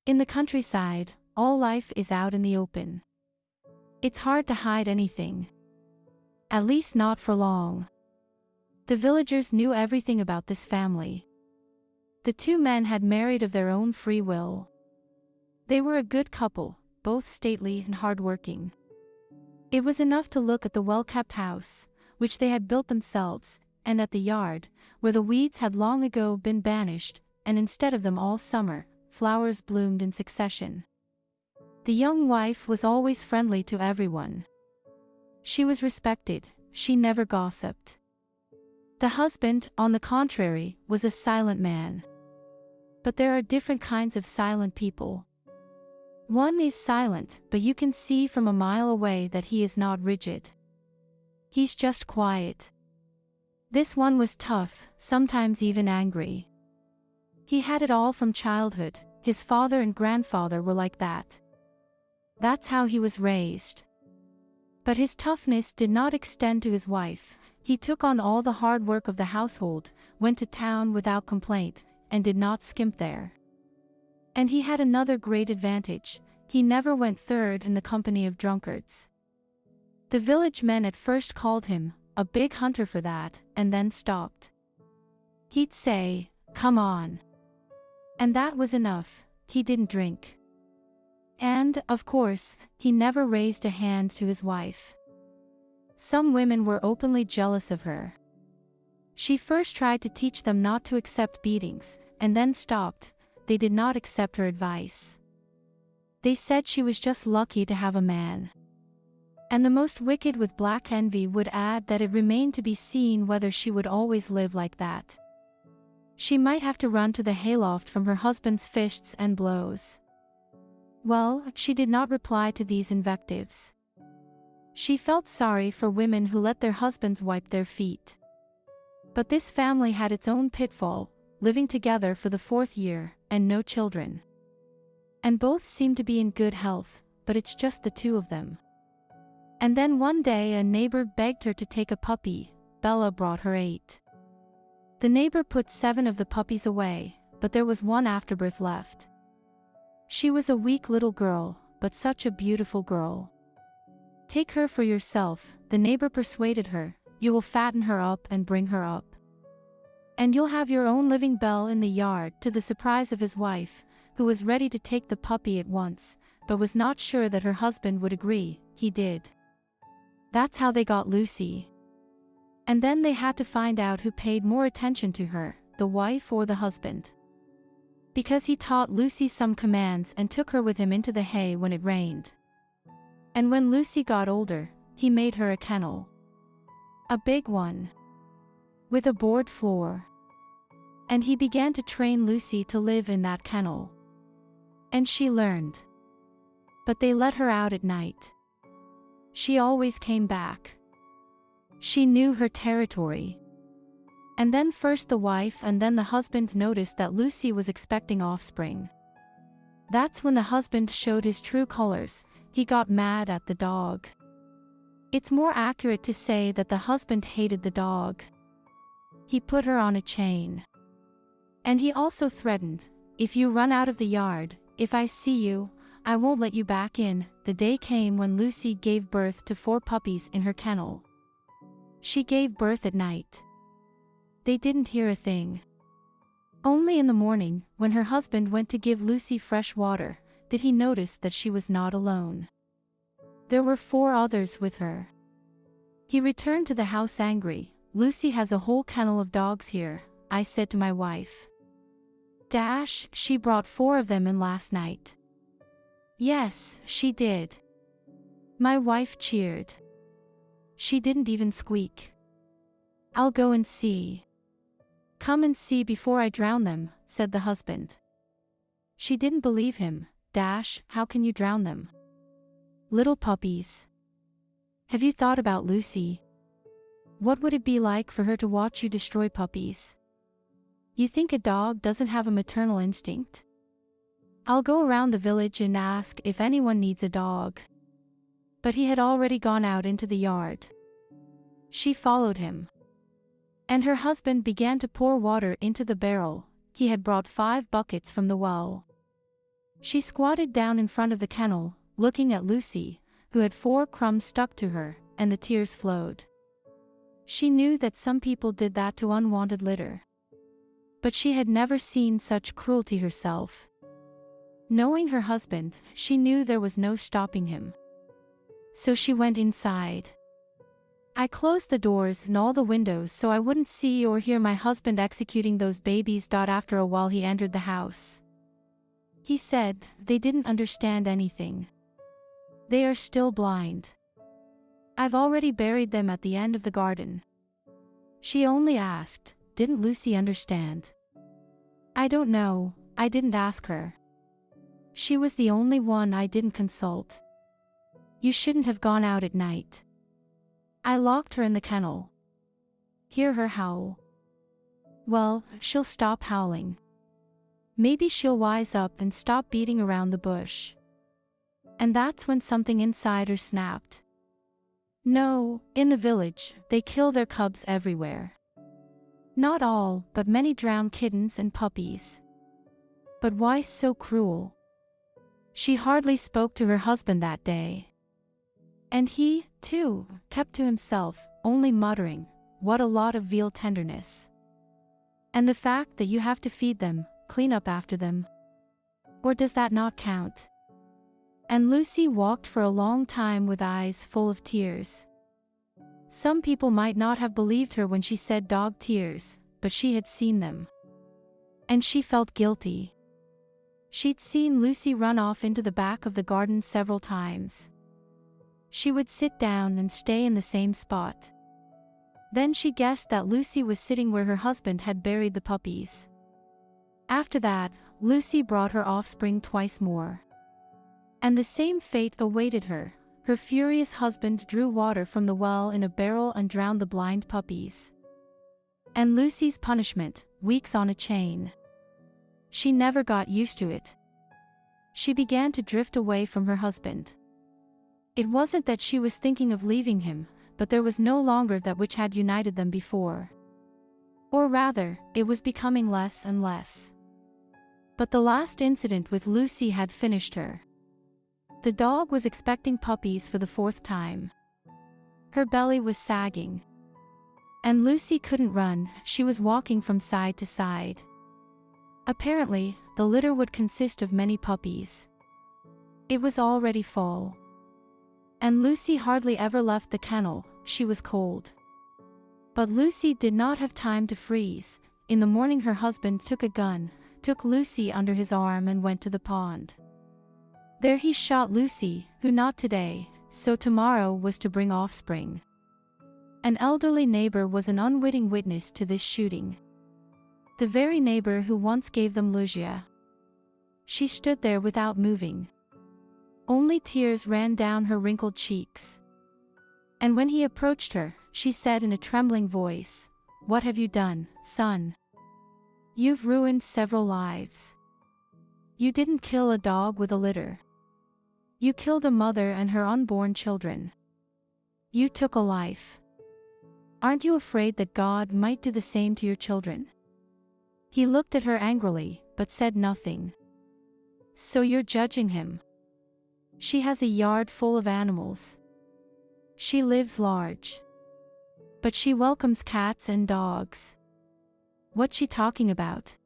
In the countryside, all life is out in the open. It's hard to hide anything. At least not for long. The villagers knew everything about this family. The two men had married of their own free will. They were a good couple, both stately and hardworking. It was enough to look at the well-kept house, which they had built themselves, and at the yard, where the weeds had long ago been banished, and instead of them all summer, flowers bloomed in succession. The young wife was always friendly to everyone. She was respected, she never gossiped. The husband, on the contrary, was a silent man. But there are different kinds of silent people. One is silent, but you can see from a mile away that he is not rigid. He's just quiet. This one was tough, sometimes even angry. He had it all from childhood, his father and grandfather were like that. That's how he was raised. But his toughness did not extend to his wife. He took on all the hard work of the household, went to town without complaint, and did not skimp there. And he had another great advantage: he never went third in the company of drunkards. The village men at first called him a big hunter for that, and then stopped. He'd say, "Come on." And that was enough. He didn't drink. And, of course, he never raised a hand to his wife. Some women were openly jealous of her. She first tried to teach them not to accept beatings, and then stopped. They did not accept her advice. They said she was just lucky to have a man. And the most wicked with black envy would add that it remained to be seen whether she would always live like that. She might have to run to the hayloft from her husband's fists and blows. Well, she did not reply to these invectives. She felt sorry for women who let their husbands wipe their feet. But this family had its own pitfall, living together for the 4th year, and no children. And both seemed to be in good health, but it's just the two of them. And then one day a neighbor begged her to take a puppy. Bella brought her 8. The neighbor put 7 of the puppies away, but there was one afterbirth left. She was a weak little girl, but such a beautiful girl. "Take her for yourself," the neighbor persuaded her. "You will fatten her up and bring her up. And you'll have your own living bell in the yard," to the surprise of his wife, who was ready to take the puppy at once, but was not sure that her husband would agree. He did. That's how they got Lucy. And then they had to find out who paid more attention to her, the wife or the husband. Because he taught Lucy some commands and took her with him into the hay when it rained. And when Lucy got older, he made her a kennel. A big one. With a board floor. And he began to train Lucy to live in that kennel. And she learned. But they let her out at night. She always came back. She knew her territory. And then first the wife and then the husband noticed that Lucy was expecting offspring. That's when the husband showed his true colors. He got mad at the dog. It's more accurate to say that the husband hated the dog. He put her on a chain. And he also threatened, "If you run out of the yard, if I see you, I won't let you back in." The day came when Lucy gave birth to 4 puppies in her kennel. She gave birth at night. They didn't hear a thing. Only in the morning, when her husband went to give Lucy fresh water, did he notice that she was not alone. There were 4 others with her. He returned to the house angry. "Lucy has a whole kennel of dogs here," I said to my wife. She brought 4 of them in last night." "Yes, she did." My wife cheered. "She didn't even squeak." "I'll go and see." "Come and see before I drown them," said the husband. She didn't believe him. "How can you drown them? Little puppies. Have you thought about Lucy? What would it be like for her to watch you destroy puppies? You think a dog doesn't have a maternal instinct? I'll go around the village and ask if anyone needs a dog." But he had already gone out into the yard. She followed him. And her husband began to pour water into the barrel. He had brought 5 buckets from the well. She squatted down in front of the kennel, looking at Lucy, who had 4 crumbs stuck to her, and the tears flowed. She knew that some people did that to unwanted litter. But she had never seen such cruelty herself. Knowing her husband, she knew there was no stopping him. So she went inside. I closed the doors and all the windows so I wouldn't see or hear my husband executing those babies. After a while he entered the house. He said, they didn't understand anything. They are still blind. I've already buried them at the end of the garden. She only asked, didn't Lucy understand? I don't know, I didn't ask her. She was the only one I didn't consult. You shouldn't have gone out at night. I locked her in the kennel. Hear her howl. Well, she'll stop howling. Maybe she'll wise up and stop beating around the bush. And that's when something inside her snapped. No, in the village, they kill their cubs everywhere. Not all, but many drown kittens and puppies. But why so cruel? She hardly spoke to her husband that day. And he, too, kept to himself, only muttering, what a lot of veal tenderness. And the fact that you have to feed them, clean up after them. Or does that not count? And Lucy walked for a long time with eyes full of tears. Some people might not have believed her when she said dog tears, but she had seen them. And she felt guilty. She'd seen Lucy run off into the back of the garden several times. She would sit down and stay in the same spot. Then she guessed that Lucy was sitting where her husband had buried the puppies. After that, Lucy brought her offspring twice more. And the same fate awaited her. Her furious husband drew water from the well in a barrel and drowned the blind puppies. And Lucy's punishment, weeks on a chain. She never got used to it. She began to drift away from her husband. It wasn't that she was thinking of leaving him, but there was no longer that which had united them before. Or rather, it was becoming less and less. But the last incident with Lucy had finished her. The dog was expecting puppies for the 4th time. Her belly was sagging. And Lucy couldn't run, she was walking from side to side. Apparently, the litter would consist of many puppies. It was already fall. And Lucy hardly ever left the kennel, she was cold. But Lucy did not have time to freeze. In the morning her husband took a gun, took Lucy under his arm and went to the pond. There he shot Lucy, who not today, so tomorrow was to bring offspring. An elderly neighbor was an unwitting witness to this shooting. The very neighbor who once gave them Lucia. She stood there without moving. Only tears ran down her wrinkled cheeks. And when he approached her, she said in a trembling voice, "What have you done, son? You've ruined several lives. You didn't kill a dog with a litter. You killed a mother and her unborn children. You took a life. Aren't you afraid that God might do the same to your children?" He looked at her angrily, but said nothing. "So you're judging him? She has a yard full of animals. She lives large. But she welcomes cats and dogs. What's she talking about?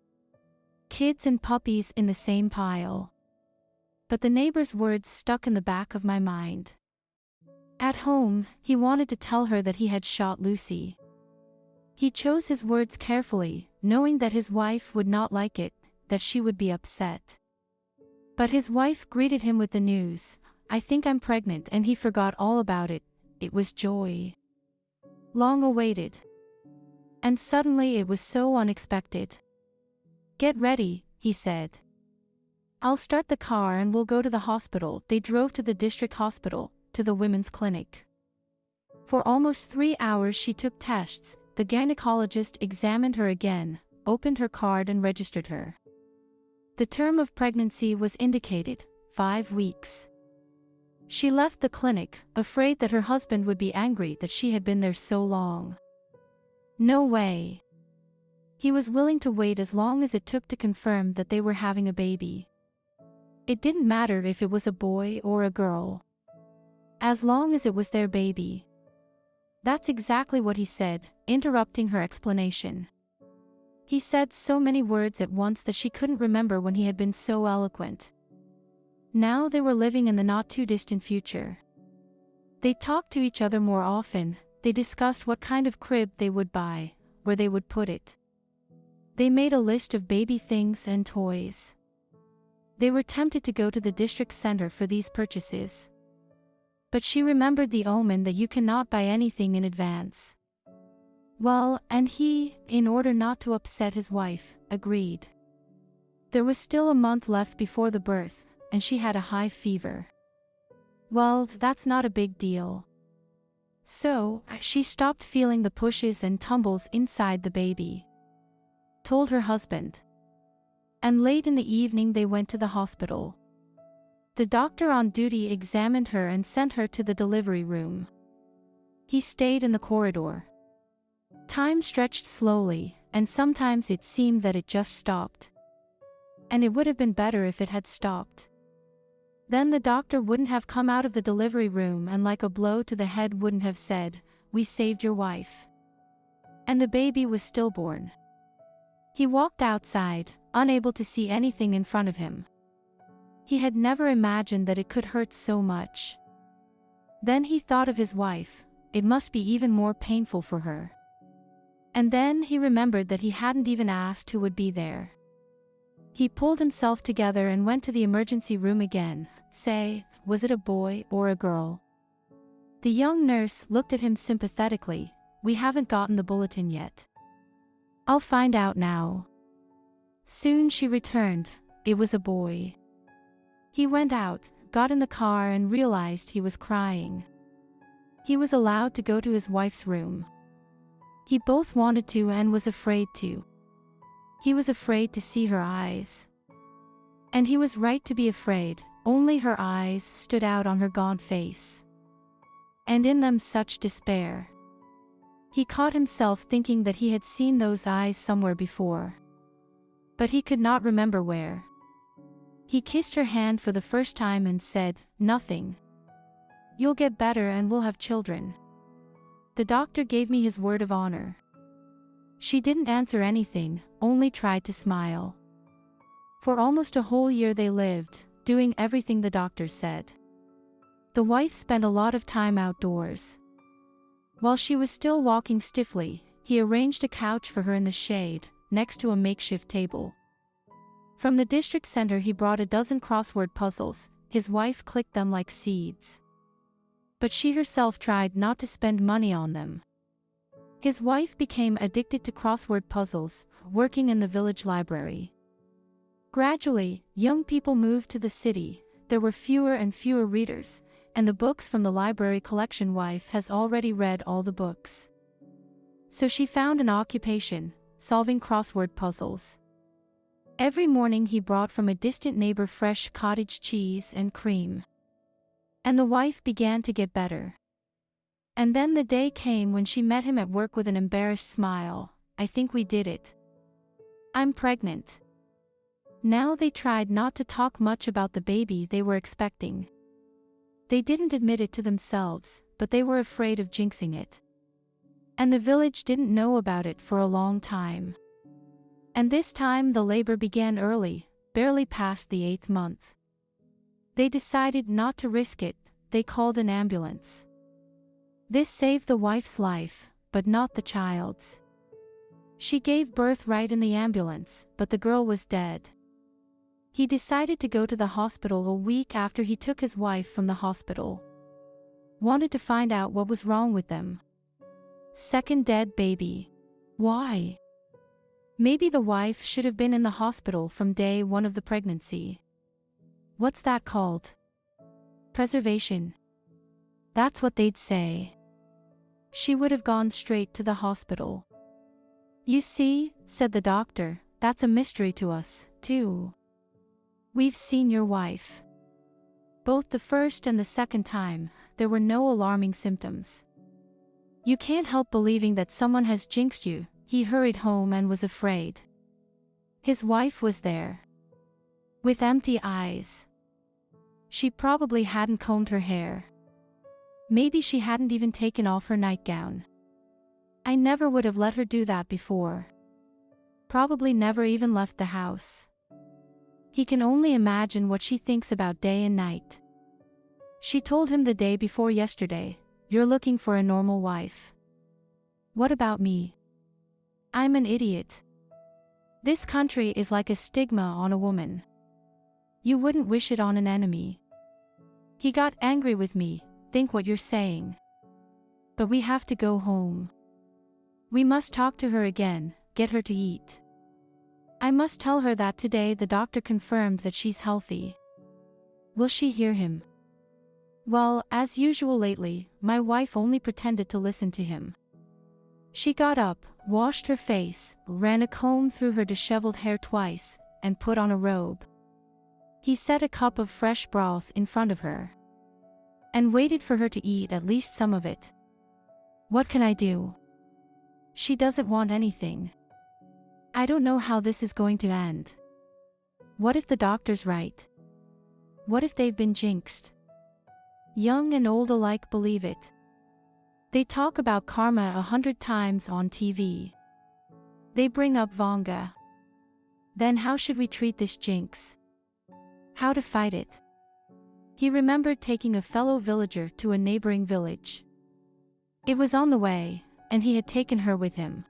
Kids and puppies in the same pile." But the neighbor's words stuck in the back of my mind. At home, he wanted to tell her that he had shot Lucy. He chose his words carefully, knowing that his wife would not like it, that she would be upset. But his wife greeted him with the news, "I think I'm pregnant," and he forgot all about it. It was joy. Long awaited. And suddenly it was so unexpected. "Get ready," he said. "I'll start the car and we'll go to the hospital." They drove to the district hospital, to the women's clinic. For almost 3 hours she took tests. The gynecologist examined her again, opened her card and registered her. The term of pregnancy was indicated, 5 weeks. She left the clinic, afraid that her husband would be angry that she had been there so long. No way. He was willing to wait as long as it took to confirm that they were having a baby. It didn't matter if it was a boy or a girl, as long as it was their baby. That's exactly what he said, interrupting her explanation. He said so many words at once that she couldn't remember when he had been so eloquent. Now they were living in the not-too-distant future. They talked to each other more often, they discussed what kind of crib they would buy, where they would put it. They made a list of baby things and toys. They were tempted to go to the district center for these purchases. But she remembered the omen that you cannot buy anything in advance. Well, and he, in order not to upset his wife, agreed. There was still a month left before the birth, and she had a high fever. Well, that's not a big deal. So, she stopped feeling the pushes and tumbles inside the baby. Told her husband. And late in the evening they went to the hospital. The doctor on duty examined her and sent her to the delivery room. He stayed in the corridor. Time stretched slowly, and sometimes it seemed that it just stopped. And it would have been better if it had stopped. Then the doctor wouldn't have come out of the delivery room and like a blow to the head wouldn't have said, "We saved your wife." And the baby was stillborn. He walked outside, unable to see anything in front of him. He had never imagined that it could hurt so much. Then he thought of his wife, it must be even more painful for her. And then he remembered that he hadn't even asked who would be there. He pulled himself together and went to the emergency room again. Say, was it a boy or a girl? The young nurse looked at him sympathetically. "We haven't gotten the bulletin yet." "I'll find out now." Soon she returned. It was a boy. He went out, got in the car and realized he was crying. He was allowed to go to his wife's room. He both wanted to and was afraid to. He was afraid to see her eyes. And he was right to be afraid, only her eyes stood out on her gaunt face. And in them such despair. He caught himself thinking that he had seen those eyes somewhere before. But he could not remember where. He kissed her hand for the first time and said, "Nothing. You'll get better and we'll have children. The doctor gave me his word of honor." She didn't answer anything, only tried to smile. For almost a whole year they lived, doing everything the doctor said. The wife spent a lot of time outdoors. While she was still walking stiffly, he arranged a couch for her in the shade, next to a makeshift table. From the district center he brought a dozen crossword puzzles. His wife clicked them like seeds. But she herself tried not to spend money on them. His wife became addicted to crossword puzzles, working in the village library. Gradually, young people moved to the city, there were fewer and fewer readers, and the books from the library collection. Wife has already read all the books. So she found an occupation, solving crossword puzzles. Every morning he brought from a distant neighbor fresh cottage cheese and cream. And the wife began to get better. And then the day came when she met him at work with an embarrassed smile. "I think we did it. I'm pregnant." Now they tried not to talk much about the baby they were expecting. They didn't admit it to themselves, but they were afraid of jinxing it. And the village didn't know about it for a long time. And this time the labor began early, barely past the 8th month. They decided not to risk it, they called an ambulance. This saved the wife's life, but not the child's. She gave birth right in the ambulance, but the girl was dead. He decided to go to the hospital a week after he took his wife from the hospital. Wanted to find out what was wrong with them. Second dead baby. Why? Maybe the wife should have been in the hospital from day one of the pregnancy. What's that called? Preservation. That's what they'd say. She would have gone straight to the hospital. "You see," said the doctor, "that's a mystery to us, too. We've seen your wife. Both the first and the second time, there were no alarming symptoms. You can't help believing that someone has jinxed you." He hurried home and was afraid. His wife was there. With empty eyes. She probably hadn't combed her hair. Maybe she hadn't even taken off her nightgown. I never would have let her do that before. Probably never even left the house. He can only imagine what she thinks about day and night. She told him the day before yesterday, "You're looking for a normal wife." What about me? I'm an idiot. This country is like a stigma on a woman. You wouldn't wish it on an enemy. He got angry with me, think what you're saying. But we have to go home. We must talk to her again, get her to eat. I must tell her that today the doctor confirmed that she's healthy. Will she hear him? Well, as usual lately, my wife only pretended to listen to him. She got up, washed her face, ran a comb through her disheveled hair twice, and put on a robe. He set a cup of fresh broth in front of her and waited for her to eat at least some of it. What can I do? She doesn't want anything. I don't know how this is going to end. What if the doctor's right? What if they've been jinxed? Young and old alike believe it. They talk about karma 100 times on TV. They bring up Vanga. Then how should we treat this jinx? How to fight it? He remembered taking a fellow villager to a neighboring village. It was on the way, and he had taken her with him.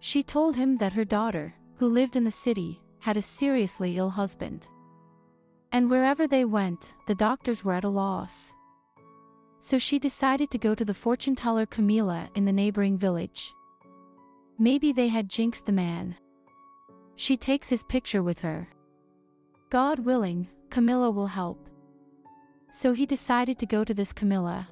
She told him that her daughter, who lived in the city, had a seriously ill husband. And wherever they went, the doctors were at a loss. So she decided to go to the fortune teller Camila in the neighboring village. Maybe they had jinxed the man. She takes his picture with her. God willing, Camilla will help. So he decided to go to this Camilla.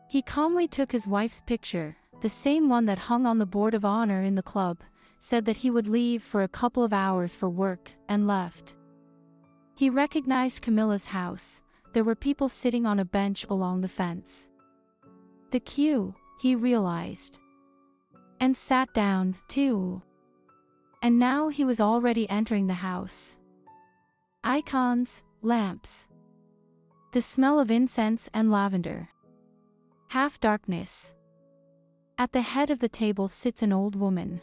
He calmly took his wife's picture, the same one that hung on the board of honor in the club, said that he would leave for a couple of hours for work, and left. He recognized Camilla's house. There were people sitting on a bench along the fence. The queue, he realized. And sat down, too. And now he was already entering the house. Icons, lamps. The smell of incense and lavender. Half darkness. At the head of the table sits an old woman.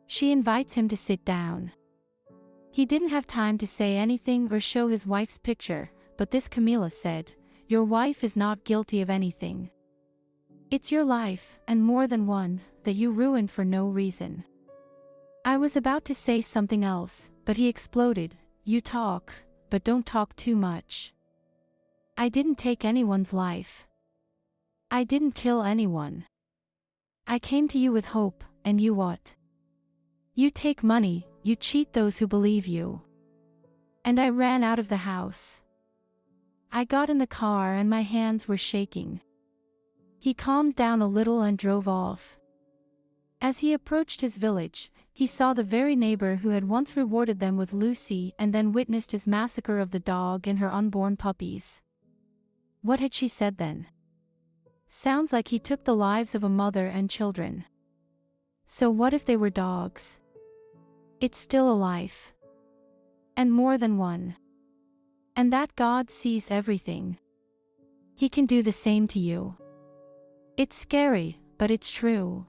She invites him to sit down. He didn't have time to say anything or show his wife's picture, but this Camilla said, "Your wife is not guilty of anything. It's your life, and more than one, that you ruined for no reason." I was about to say something else, but he exploded, "You talk, but don't talk too much. I didn't take anyone's life. I didn't kill anyone. I came to you with hope, and you what? You take money, you cheat those who believe you. And I ran out of the house. I got in the car and my hands were shaking." He calmed down a little and drove off. As he approached his village, he saw the very neighbor who had once rewarded them with Lucy and then witnessed his massacre of the dog and her unborn puppies. What had she said then? Sounds like he took the lives of a mother and children. So what if they were dogs? It's still a life. And more than one. And that God sees everything. He can do the same to you. It's scary, but it's true.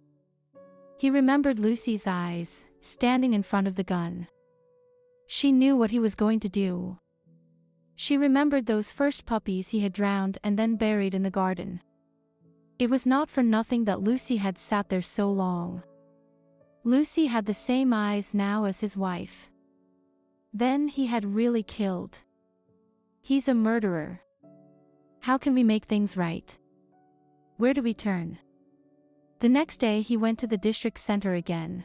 He remembered Lucy's eyes, standing in front of the gun. She knew what he was going to do. She remembered those first puppies he had drowned and then buried in the garden. It was not for nothing that Lucy had sat there so long. Lucy had the same eyes now as his wife. Then he had really killed. He's a murderer. How can we make things right? Where do we turn? The next day he went to the district center again.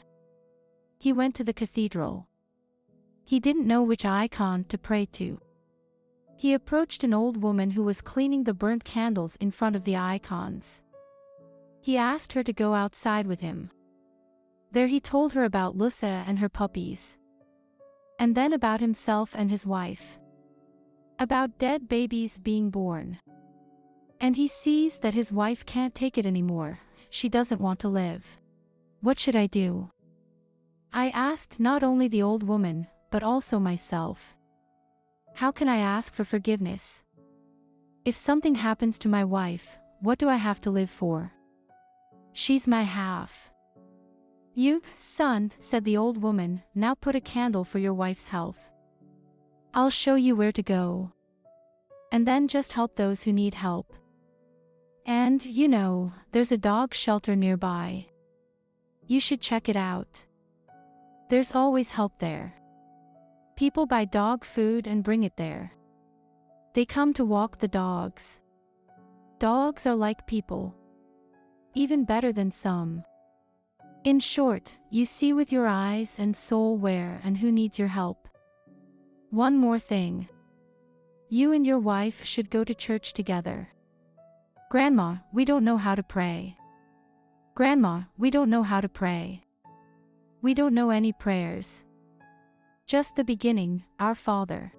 He went to the cathedral. He didn't know which icon to pray to. He approached an old woman who was cleaning the burnt candles in front of the icons. He asked her to go outside with him. There he told her about Lusa and her puppies. And then about himself and his wife. About dead babies being born. And he sees that his wife can't take it anymore. She doesn't want to live. What should I do? I asked not only the old woman, but also myself. How can I ask for forgiveness? If something happens to my wife, what do I have to live for? She's my half. You, son, said the old woman, now put a candle for your wife's health. I'll show you where to go. And then just help those who need help. And, there's a dog shelter nearby. You should check it out. There's always help there. People buy dog food and bring it there. They come to walk the dogs. Dogs are like people. Even better than some. In short, you see with your eyes and soul where and who needs your help. One more thing. You and your wife should go to church together. Grandma, we don't know how to pray. Grandma, we don't know how to pray. We don't know any prayers. Just the beginning, Our Father.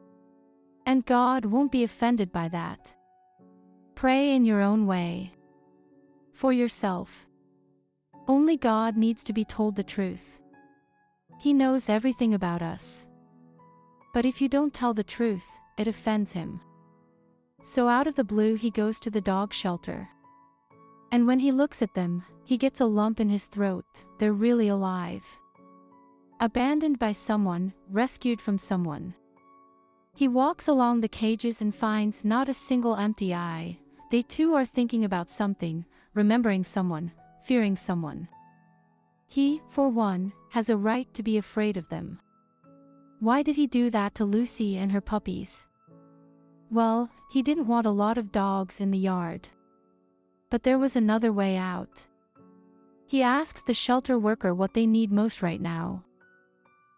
And God won't be offended by that. Pray in your own way. For yourself. Only God needs to be told the truth. He knows everything about us. But if you don't tell the truth, it offends him. So out of the blue he goes to the dog shelter. And when he looks at them, he gets a lump in his throat. They're really alive. Abandoned by someone, rescued from someone. He walks along the cages and finds not a single empty eye. They too are thinking about something, remembering someone, fearing someone. He, for one, has a right to be afraid of them. Why did he do that to Lucy and her puppies? Well, he didn't want a lot of dogs in the yard. But there was another way out. He asks the shelter worker what they need most right now.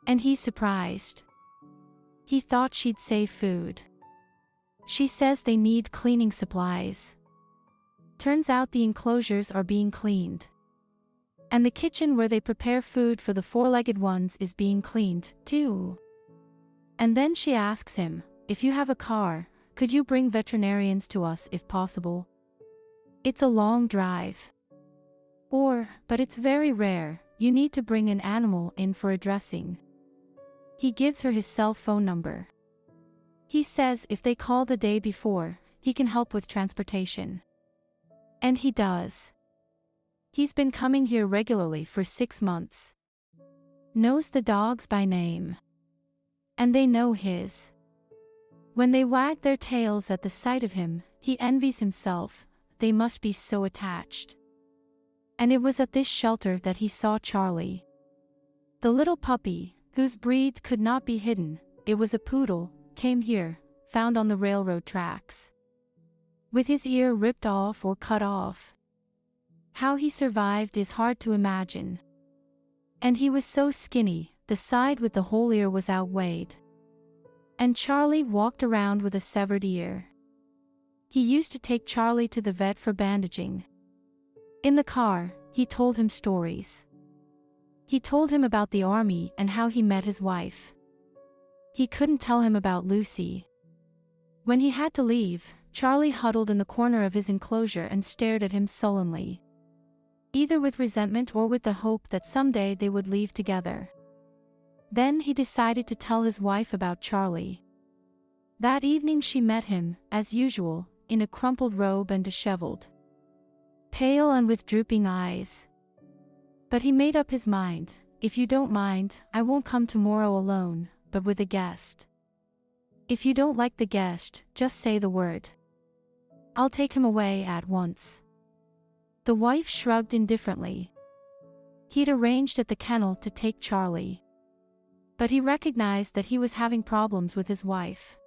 And he's surprised. He thought she'd say food. She says they need cleaning supplies. Turns out the enclosures are being cleaned. And the kitchen where they prepare food for the four-legged ones is being cleaned, too. And then she asks him, if you have a car, could you bring veterinarians to us if possible? It's a long drive. But it's very rare, you need to bring an animal in for a dressing. He gives her his cell phone number. He says if they call the day before, he can help with transportation. And he does. He's been coming here regularly for 6 months. Knows the dogs by name. And they know his. When they wag their tails at the sight of him, he envies himself, they must be so attached. And it was at this shelter that he saw Charlie. The little puppy, whose breed could not be hidden, it was a poodle, came here, found on the railroad tracks. With his ear ripped off or cut off. How he survived is hard to imagine. And he was so skinny, the side with the whole ear was outweighed. And Charlie walked around with a severed ear. He used to take Charlie to the vet for bandaging. In the car, he told him stories. He told him about the army and how he met his wife. He couldn't tell him about Lucy. When he had to leave, Charlie huddled in the corner of his enclosure and stared at him sullenly. Either with resentment or with the hope that someday they would leave together. Then he decided to tell his wife about Charlie. That evening she met him, as usual, in a crumpled robe and disheveled. Pale and with drooping eyes. But he made up his mind, if you don't mind, I won't come tomorrow alone, but with a guest. If you don't like the guest, just say the word. I'll take him away at once. The wife shrugged indifferently. He'd arranged at the kennel to take Charlie. But he recognized that he was having problems with his wife.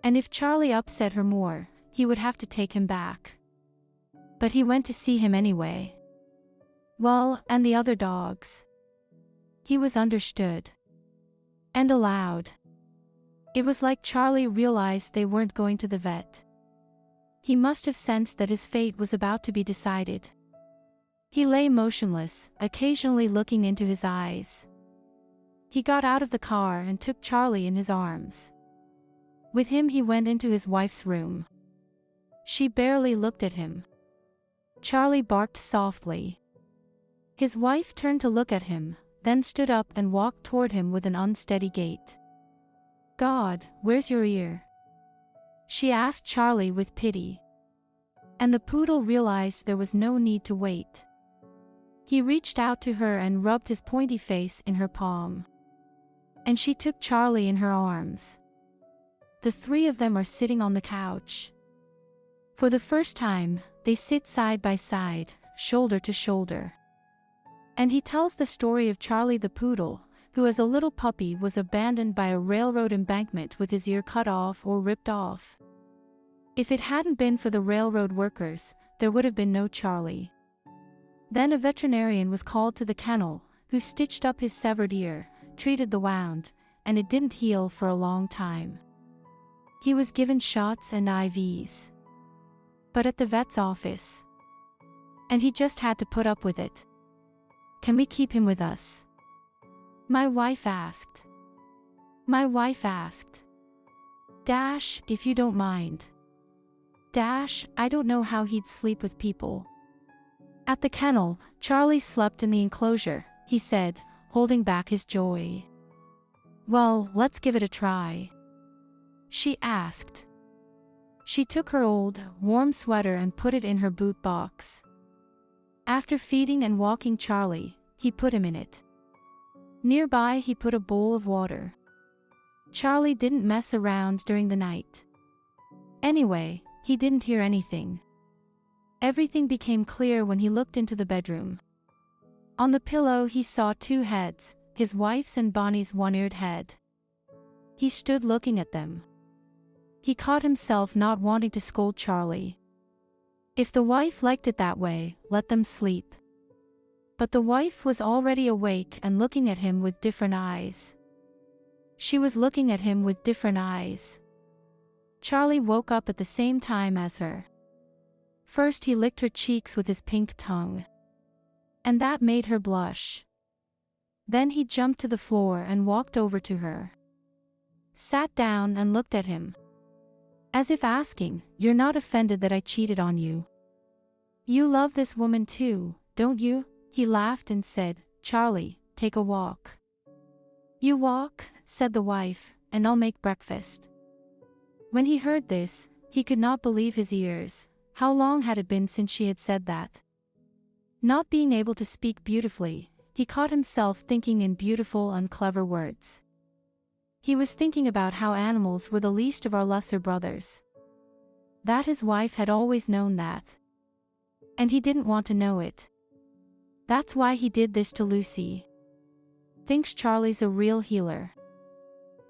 And if Charlie upset her more, he would have to take him back. But he went to see him anyway. Well, and the other dogs. He was understood. And allowed. It was like Charlie realized they weren't going to the vet. He must have sensed that his fate was about to be decided. He lay motionless, occasionally looking into his eyes. He got out of the car and took Charlie in his arms. With him he went into his wife's room. She barely looked at him. Charlie barked softly. His wife turned to look at him, then stood up and walked toward him with an unsteady gait. God, where's your ear? She asked Charlie with pity. And the poodle realized there was no need to wait. He reached out to her and rubbed his pointy face in her palm. And she took Charlie in her arms. The three of them are sitting on the couch. For the first time, they sit side by side, shoulder to shoulder. And he tells the story of Charlie the poodle, who as a little puppy was abandoned by a railroad embankment with his ear cut off or ripped off. If it hadn't been for the railroad workers, there would have been no Charlie. Then a veterinarian was called to the kennel, who stitched up his severed ear, treated the wound, and it didn't heal for a long time. He was given shots and IVs. But at the vet's office. And he just had to put up with it. Can we keep him with us? My wife asked. Dash, if you don't mind. Dash, I don't know how he'd sleep with people. At the kennel, Charlie slept in the enclosure, he said, holding back his joy. Well, let's give it a try. She asked. She took her old, warm sweater and put it in her boot box. After feeding and walking Charlie, he put him in it. Nearby he put a bowl of water. Charlie didn't mess around during the night. Anyway, he didn't hear anything. Everything became clear when he looked into the bedroom. On the pillow he saw two heads, his wife's and Bonnie's one-eared head. He stood looking at them. He caught himself not wanting to scold Charlie. If the wife liked it that way, let them sleep. But the wife was already awake and looking at him with different eyes. She was looking at him with different eyes. Charlie woke up at the same time as her. First he licked her cheeks with his pink tongue. And that made her blush. Then he jumped to the floor and walked over to her. Sat down and looked at him. As if asking, "You're not offended that I cheated on you? You love this woman too, don't you?" He laughed and said, "Charlie, take a walk." "You walk," said the wife, "and I'll make breakfast." When he heard this, he could not believe his ears. How long had it been since she had said that? Not being able to speak beautifully, he caught himself thinking in beautiful and clever words. He was thinking about how animals were the least of our lesser brothers. That his wife had always known that. And he didn't want to know it. That's why he did this to Lucy. Thinks Charlie's a real healer.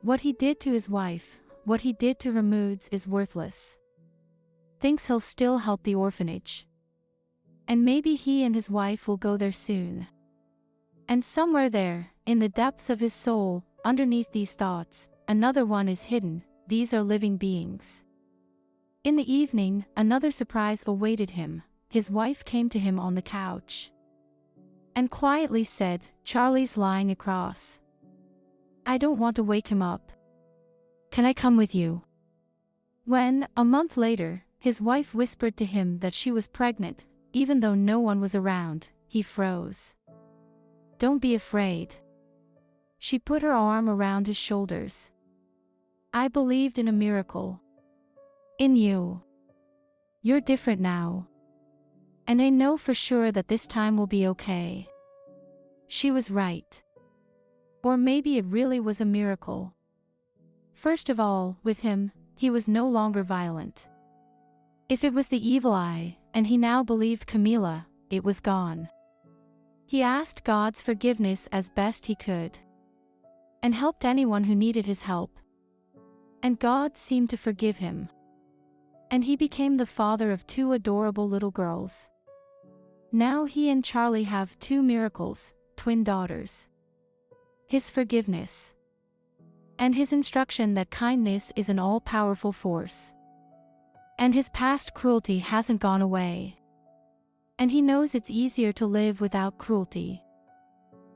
What he did to his wife, what he did to her moods is worthless. Thinks he'll still help the orphanage. And maybe he and his wife will go there soon. And somewhere there, in the depths of his soul, underneath these thoughts, another one is hidden. These are living beings. In the evening, another surprise awaited him. His wife came to him on the couch. And quietly said, "Charlie's lying across. I don't want to wake him up. Can I come with you?" When, a month later, his wife whispered to him that she was pregnant, even though no one was around, he froze. "Don't be afraid." She put her arm around his shoulders. "I believed in a miracle. In you. You're different now. And I know for sure that this time will be okay." She was right. Or maybe it really was a miracle. First of all, with him, he was no longer violent. If it was the evil eye, and he now believed Camila, it was gone. He asked God's forgiveness as best he could. And helped anyone who needed his help. And God seemed to forgive him. And he became the father of two adorable little girls. Now he and Charlie have two miracles, twin daughters. His forgiveness. And his instruction that kindness is an all-powerful force. And his past cruelty hasn't gone away. And he knows it's easier to live without cruelty.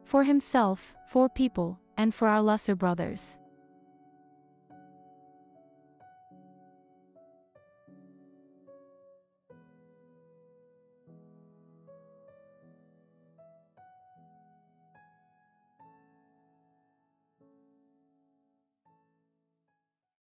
For himself, for people, and for our lesser brothers.